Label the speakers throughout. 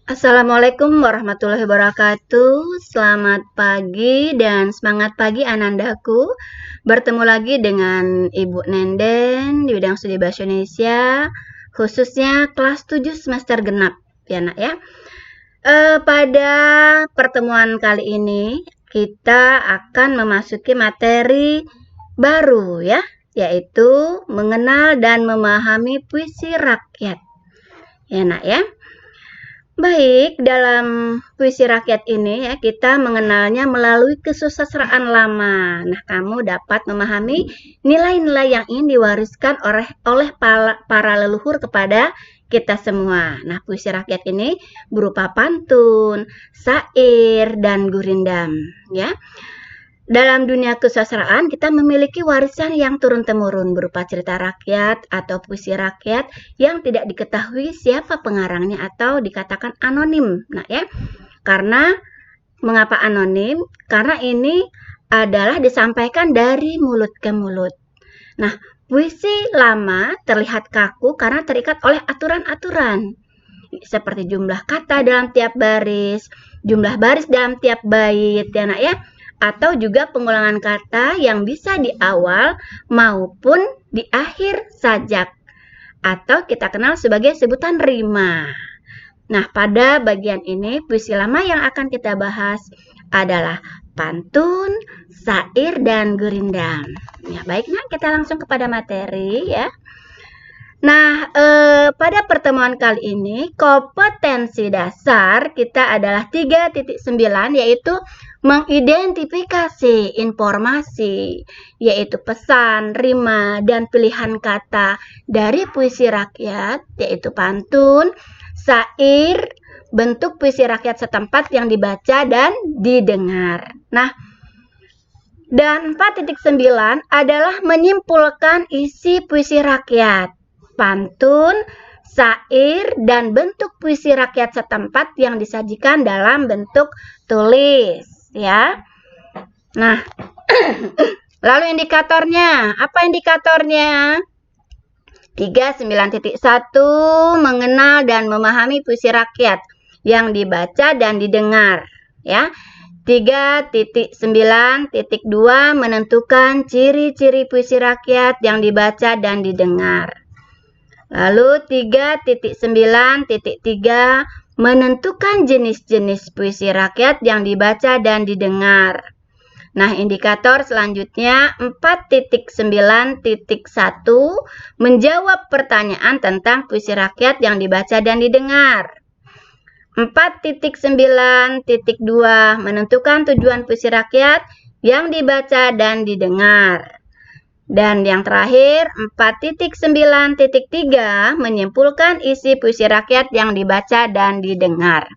Speaker 1: Assalamualaikum warahmatullahi wabarakatuh. Selamat pagi dan semangat pagi Anandaku. Bertemu lagi dengan Ibu Nenden di bidang studi bahasa Indonesia, khususnya kelas 7 semester genap, ya Nak ya. Pada pertemuan kali ini kita akan memasuki materi baru ya, yaitu mengenal dan memahami puisi rakyat. Ya Nak ya. Baik, dalam puisi rakyat ini ya kita mengenalnya melalui kesusastraan lama. Nah, kamu dapat memahami nilai-nilai yang ingin diwariskan oleh para leluhur kepada kita semua. Nah, puisi rakyat ini berupa pantun, syair, dan gurindam ya. Dalam dunia kesusastraan, kita memiliki warisan yang turun-temurun berupa cerita rakyat atau puisi rakyat yang tidak diketahui siapa pengarangnya atau dikatakan anonim. Nah ya, karena mengapa anonim? Karena ini adalah disampaikan dari mulut ke mulut. Nah, puisi lama terlihat kaku karena terikat oleh aturan-aturan seperti jumlah kata dalam tiap baris, jumlah baris dalam tiap bait, ya Nak ya, atau juga pengulangan kata yang bisa di awal maupun di akhir sajak, atau kita kenal sebagai sebutan rima. Nah, pada bagian ini puisi lama yang akan kita bahas adalah pantun, syair, dan gurindam. Ya, baik, nah kita langsung kepada materi ya. Nah, pada pertemuan kali ini kompetensi dasar kita adalah 3.9, yaitu mengidentifikasi informasi, yaitu pesan, rima, dan pilihan kata dari puisi rakyat, yaitu pantun, syair, bentuk puisi rakyat setempat yang dibaca dan didengar. Nah, dan 4.9 adalah menyimpulkan isi puisi rakyat, pantun, syair, dan bentuk puisi rakyat setempat yang disajikan dalam bentuk tulis ya. Nah, lalu indikatornya, apa indikatornya? 39.1 mengenal dan memahami puisi rakyat yang dibaca dan didengar ya. 3.9.2 menentukan ciri-ciri puisi rakyat yang dibaca dan didengar. Lalu 3.9.3 menentukan jenis-jenis puisi rakyat yang dibaca dan didengar. Nah, indikator selanjutnya 4.9.1 menjawab pertanyaan tentang puisi rakyat yang dibaca dan didengar. 4.9.2 menentukan tujuan puisi rakyat yang dibaca dan didengar. Dan yang terakhir 4.9.3 menyimpulkan isi puisi rakyat yang dibaca dan didengar.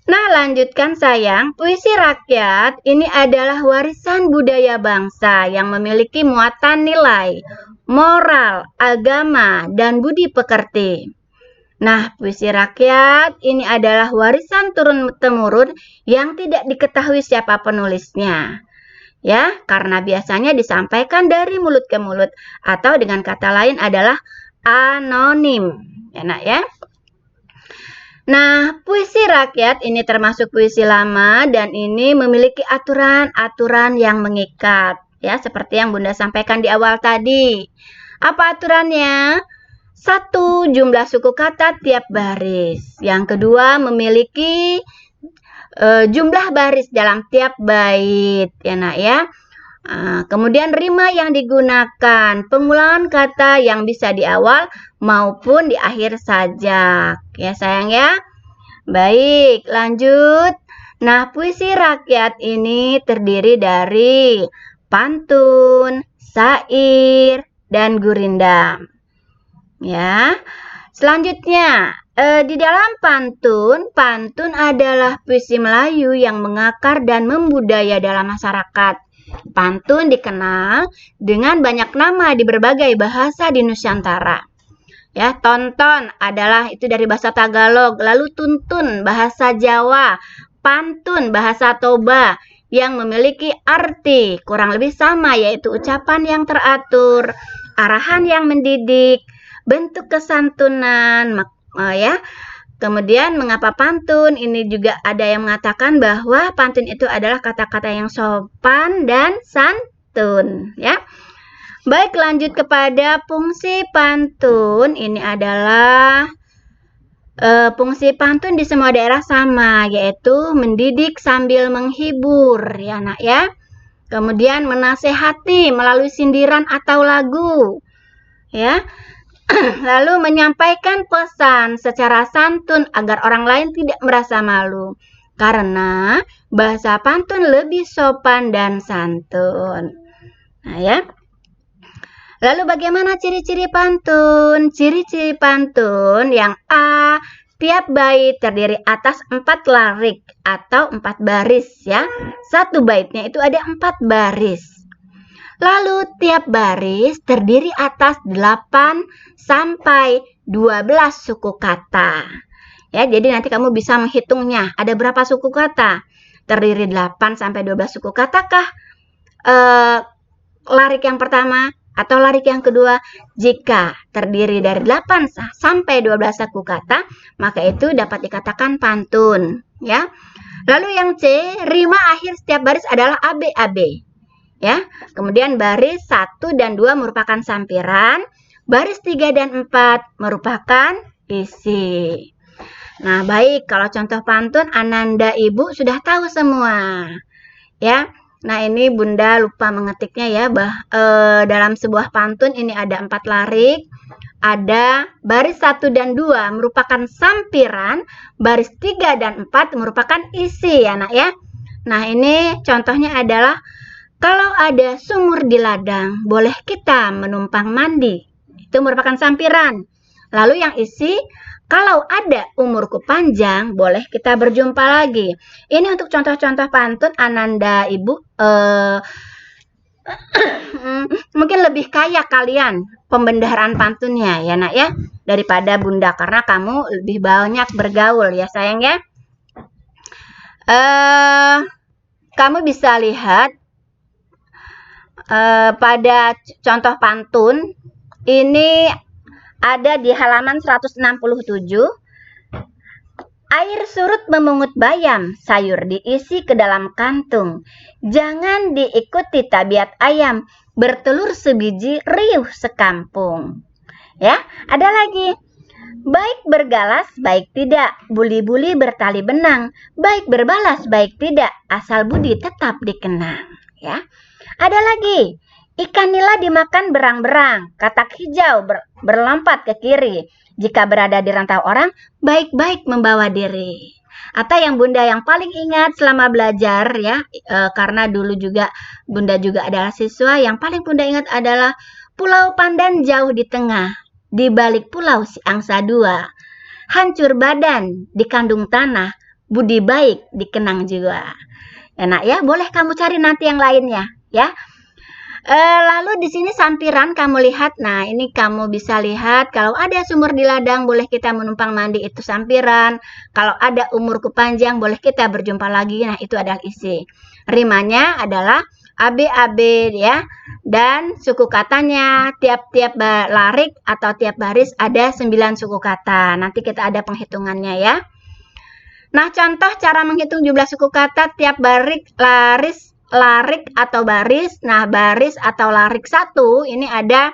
Speaker 1: Nah, lanjutkan sayang, puisi rakyat ini adalah warisan budaya bangsa yang memiliki muatan nilai, moral, agama, dan budi pekerti. Nah, puisi rakyat ini adalah warisan turun-temurun yang tidak diketahui siapa penulisnya. Ya, karena biasanya disampaikan dari mulut ke mulut atau dengan kata lain adalah anonim. Ya, Nak ya. Nah, puisi rakyat ini termasuk puisi lama dan ini memiliki aturan-aturan yang mengikat. Ya, seperti yang Bunda sampaikan di awal tadi. Apa aturannya? 1. Jumlah suku kata tiap baris. Yang kedua, memiliki jumlah baris dalam tiap bait, ya Nak ya. Kemudian rima yang digunakan, pengulangan kata yang bisa di awal maupun di akhir sajak, ya sayang ya. Baik, lanjut. Nah, puisi rakyat ini terdiri dari pantun, syair, dan gurindam. Ya. Selanjutnya, di dalam pantun adalah puisi Melayu yang mengakar dan membudaya dalam masyarakat. Pantun dikenal dengan banyak nama di berbagai bahasa di Nusantara. Ya, tonton adalah itu dari bahasa Tagalog, lalu tuntun bahasa Jawa, pantun bahasa Toba yang memiliki arti kurang lebih sama, yaitu ucapan yang teratur, arahan yang mendidik, bentuk kesantunan, ya. Kemudian mengapa pantun? Ini juga ada yang mengatakan bahwa pantun itu adalah kata-kata yang sopan dan santun, ya. Baik, lanjut kepada fungsi pantun. Ini adalah fungsi pantun di semua daerah sama, yaitu mendidik sambil menghibur, ya nak ya. Kemudian menasehati melalui sindiran atau lagu, ya. Lalu menyampaikan pesan secara santun agar orang lain tidak merasa malu. Karena bahasa pantun lebih sopan dan santun. Nah ya. Lalu bagaimana ciri-ciri pantun? Ciri-ciri pantun yang A, tiap bait terdiri atas 4 larik atau 4 baris ya. Satu baitnya itu ada 4 baris. Lalu tiap baris terdiri atas 8 sampai 12 suku kata. Ya, jadi nanti kamu bisa menghitungnya. Ada berapa suku kata? Terdiri 8 sampai 12 suku katakah larik yang pertama atau larik yang kedua? Jika terdiri dari 8 sampai 12 suku kata, maka itu dapat dikatakan pantun, ya. Lalu yang C, rima akhir setiap baris adalah AB. Ya, kemudian baris 1 dan 2 merupakan sampiran, baris 3 dan 4 merupakan isi. Nah, baik, kalau contoh pantun Ananda Ibu sudah tahu semua. Ya. Nah, ini Bunda lupa mengetiknya ya, dalam sebuah pantun ini ada 4 larik, ada baris 1 dan 2 merupakan sampiran, baris 3 dan 4 merupakan isi ya, Nak ya. Nah, ini contohnya adalah kalau ada sumur di ladang, boleh kita menumpang mandi. Itu merupakan sampiran. Lalu yang isi, kalau ada umurku panjang, boleh kita berjumpa lagi. Ini untuk contoh-contoh pantun Ananda Ibu. Mungkin lebih kaya kalian pembendaharaan pantunnya ya nak ya, daripada Bunda. Karena kamu lebih banyak bergaul ya sayang ya. Kamu bisa lihat pada contoh pantun ini ada di halaman 167. Air surut memungut bayam, sayur diisi ke dalam kantung. Jangan diikuti tabiat ayam, bertelur sebiji, riuh sekampung. Ya, ada lagi. Baik bergalas, baik tidak, buli-buli bertali benang, baik berbalas, baik tidak, asal budi tetap dikenang. Ya. Ada lagi, ikan nila dimakan berang-berang, katak hijau berlompat ke kiri. Jika berada di rantau orang, baik-baik membawa diri. Atau yang Bunda yang paling ingat selama belajar ya, karena dulu juga Bunda juga adalah siswa, yang paling Bunda ingat adalah Pulau Pandan jauh di tengah, di balik pulau si angsa dua. Hancur badan di kandung tanah, budi baik dikenang jiwa. Enak ya, boleh kamu cari nanti yang lainnya. Ya, lalu di sini sampiran kamu lihat. Nah, ini kamu bisa lihat kalau ada sumur di ladang boleh kita menumpang mandi, itu sampiran. Kalau ada umurku panjang boleh kita berjumpa lagi. Nah, itu adalah isi. Rimanya adalah AB ya. Dan suku katanya tiap-tiap larik atau tiap baris ada 9 suku kata. Nanti kita ada penghitungannya ya. Nah, contoh cara menghitung jumlah suku kata tiap larik atau baris. Nah, baris atau larik 1 ini ada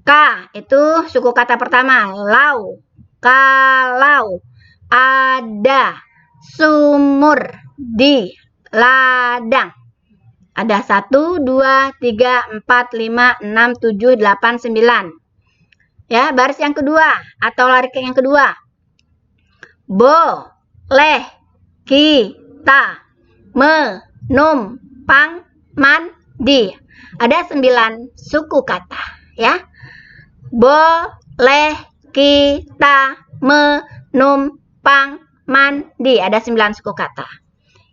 Speaker 1: K, itu suku kata pertama, lau, kalau, ada, sumur, di, ladang. Ada 1, 2, 3, 4, 5, 6, 7, 8, 9. Ya, baris yang kedua atau larik yang kedua. Boleh kita menumpang mandi. Ada 9 suku kata ya. Boleh kita menumpang mandi. Ada 9 suku kata.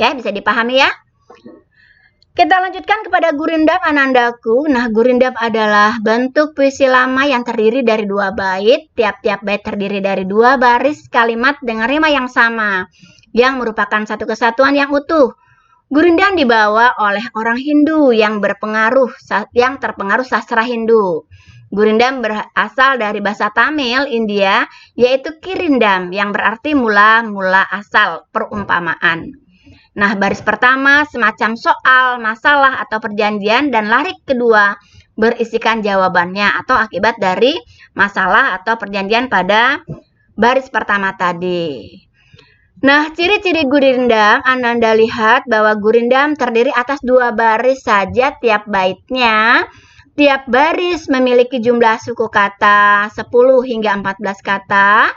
Speaker 1: Ya, bisa dipahami ya. Kita lanjutkan kepada gurindam Anandaku. Nah, gurindam adalah bentuk puisi lama yang terdiri dari 2 bait. Tiap-tiap bait terdiri dari 2 baris kalimat dengan rima yang sama, yang merupakan satu kesatuan yang utuh. Gurindam dibawa oleh orang Hindu yang terpengaruh sastra Hindu. Gurindam berasal dari bahasa Tamil India, yaitu kirindam, yang berarti mula-mula asal, perumpamaan. Nah, baris pertama semacam soal, masalah, atau perjanjian, dan larik kedua berisikan jawabannya atau akibat dari masalah atau perjanjian pada baris pertama tadi. Nah, ciri-ciri gurindam, Ananda lihat bahwa gurindam terdiri atas 2 baris saja tiap baitnya. Tiap baris memiliki jumlah suku kata 10 hingga 14 kata.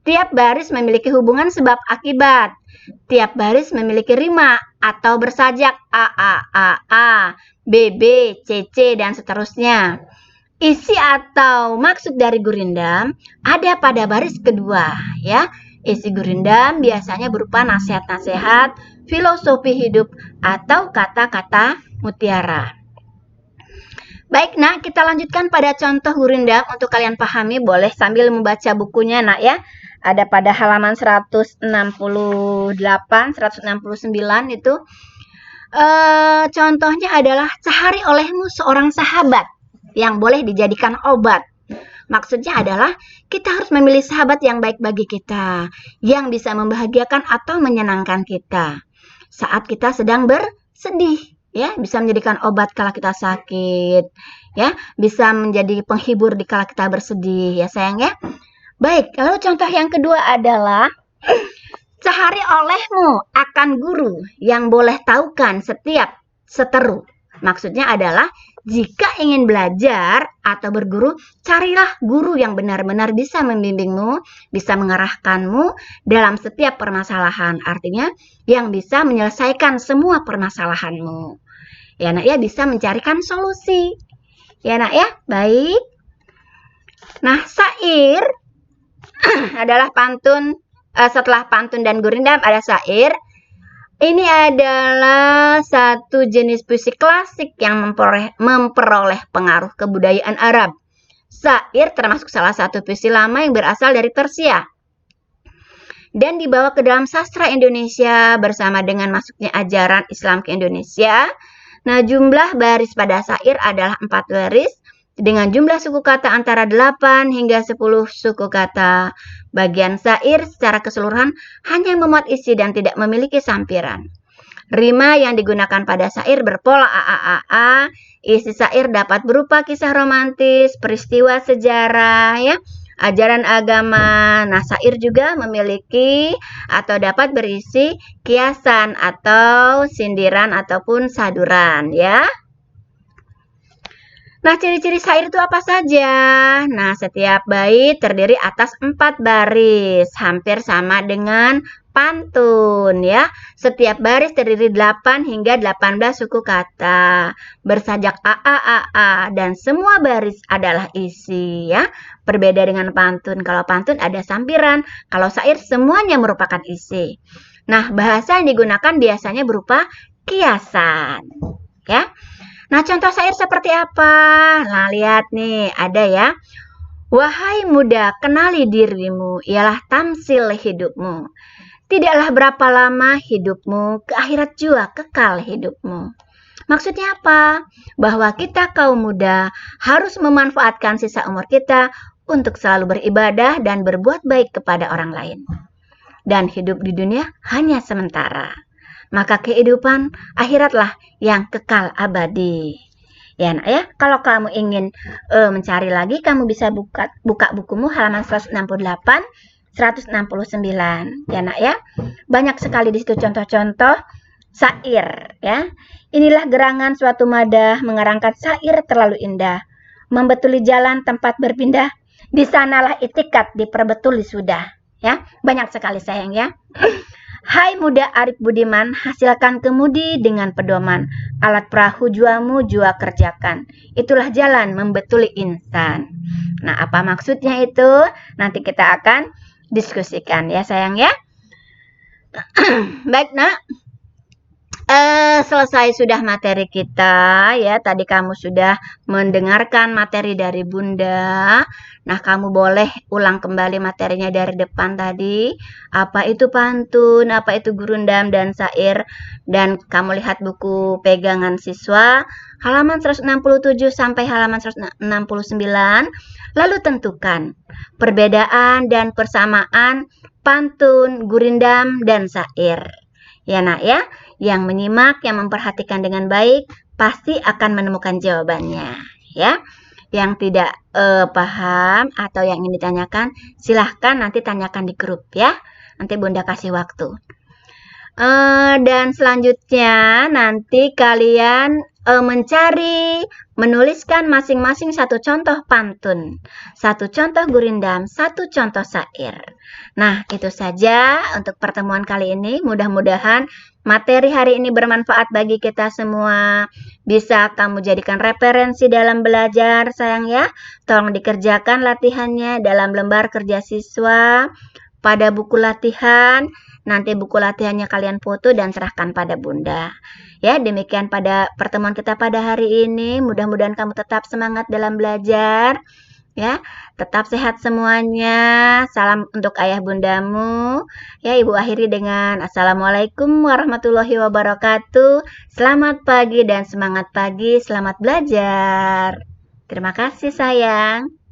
Speaker 1: Tiap baris memiliki hubungan sebab akibat. Tiap baris memiliki rima atau bersajak A, B, C, dan seterusnya. Isi atau maksud dari gurindam ada pada baris kedua, ya. Isi gurindam biasanya berupa nasihat-nasihat, filosofi hidup, atau kata-kata mutiara. Baik, nak, kita lanjutkan pada contoh gurindam untuk kalian pahami. Boleh sambil membaca bukunya, nak, ya. Ada pada halaman 168, 169 itu. Contohnya adalah sehari olehmu seorang sahabat yang boleh dijadikan obat. Maksudnya adalah kita harus memilih sahabat yang baik bagi kita, yang bisa membahagiakan atau menyenangkan kita saat kita sedang bersedih, ya, bisa menjadikan obat kala kita sakit, ya, bisa menjadi penghibur di kala kita bersedih, ya sayang, ya. Baik, lalu contoh yang kedua adalah sehari olehmu akan guru yang boleh taukan setiap seteru. Maksudnya adalah jika ingin belajar atau berguru, carilah guru yang benar-benar bisa membimbingmu, bisa mengarahkanmu dalam setiap permasalahan. Artinya yang bisa menyelesaikan semua permasalahanmu. Ya, nak, ya, bisa mencarikan solusi. Ya, nak, ya. Baik. Nah, syair adalah pantun. Setelah pantun dan gurindam ada syair. Ini adalah satu jenis puisi klasik yang memperoleh pengaruh kebudayaan Arab. Syair termasuk salah satu puisi lama yang berasal dari Persia dan dibawa ke dalam sastra Indonesia bersama dengan masuknya ajaran Islam ke Indonesia. Nah, jumlah baris pada syair adalah 4 baris dengan jumlah suku kata antara 8 hingga 10 suku kata. Bagian syair secara keseluruhan hanya memuat isi dan tidak memiliki sampiran. Rima yang digunakan pada syair berpola A. Isi syair dapat berupa kisah romantis, peristiwa sejarah, ya, ajaran agama. Nah, syair juga memiliki atau dapat berisi kiasan atau sindiran ataupun saduran, ya. Nah, ciri-ciri syair itu apa saja? Nah, setiap bait terdiri atas 4 baris, hampir sama dengan pantun, ya. Setiap baris terdiri 8 hingga 18 suku kata, bersajak A, dan semua baris adalah isi, ya. Berbeda dengan pantun. Kalau pantun ada sampiran, kalau syair semuanya merupakan isi. Nah, bahasa yang digunakan biasanya berupa kiasan, ya. Nah, contoh syair seperti apa? Nah, lihat nih, ada ya. Wahai muda, kenali dirimu, ialah tamsil hidupmu. Tidaklah berapa lama hidupmu, ke akhirat jua kekal hidupmu. Maksudnya apa? Bahwa kita kaum muda harus memanfaatkan sisa umur kita untuk selalu beribadah dan berbuat baik kepada orang lain. Dan hidup di dunia hanya sementara. Maka kehidupan akhiratlah yang kekal abadi. Ya, nak, ya. Kalau kamu ingin mencari lagi, kamu bisa buka bukumu halaman 168, 169. Ya, nak, ya. Banyak sekali di situ contoh-contoh syair, ya. Inilah gerangan suatu madah mengarangkan syair terlalu indah. Membetuli jalan tempat berpindah, di sanalah itikat diperbetuli sudah. Ya, banyak sekali sayang, ya. Hai muda Arif Budiman, hasilkan kemudi dengan pedoman. Alat perahu juamu jua kerjakan. Itulah jalan membetuli insan. Nah, apa maksudnya itu? Nanti kita akan diskusikan, ya sayang, ya. Baik, nak. Selesai sudah materi kita ya. Tadi kamu sudah mendengarkan materi dari Bunda. Nah, kamu boleh ulang kembali materinya dari depan tadi. Apa itu pantun, apa itu gurundam dan syair. Dan kamu lihat buku pegangan siswa halaman 167 sampai halaman 169. Lalu tentukan perbedaan dan persamaan pantun, gurindam, dan syair. Ya nak ya, yang menyimak, yang memperhatikan dengan baik, pasti akan menemukan jawabannya. Ya, yang tidak paham atau yang ingin ditanyakan, silahkan nanti tanyakan di grup ya. Nanti Bunda kasih waktu. Dan selanjutnya nanti kalian menuliskan masing-masing satu contoh pantun, satu contoh gurindam, satu contoh syair. Nah, itu saja untuk pertemuan kali ini. Mudah-mudahan materi hari ini bermanfaat bagi kita semua. Bisa kamu jadikan referensi dalam belajar, sayang ya. Tolong dikerjakan latihannya dalam lembar kerja siswa, pada buku latihan. Nanti buku latihannya kalian foto dan serahkan pada Bunda. Ya, demikian pada pertemuan kita pada hari ini. Mudah-mudahan kamu tetap semangat dalam belajar. Ya, tetap sehat semuanya. Salam untuk ayah bundamu. Ya, Ibu akhiri dengan Assalamualaikum warahmatullahi wabarakatuh. Selamat pagi dan semangat pagi. Selamat belajar. Terima kasih sayang.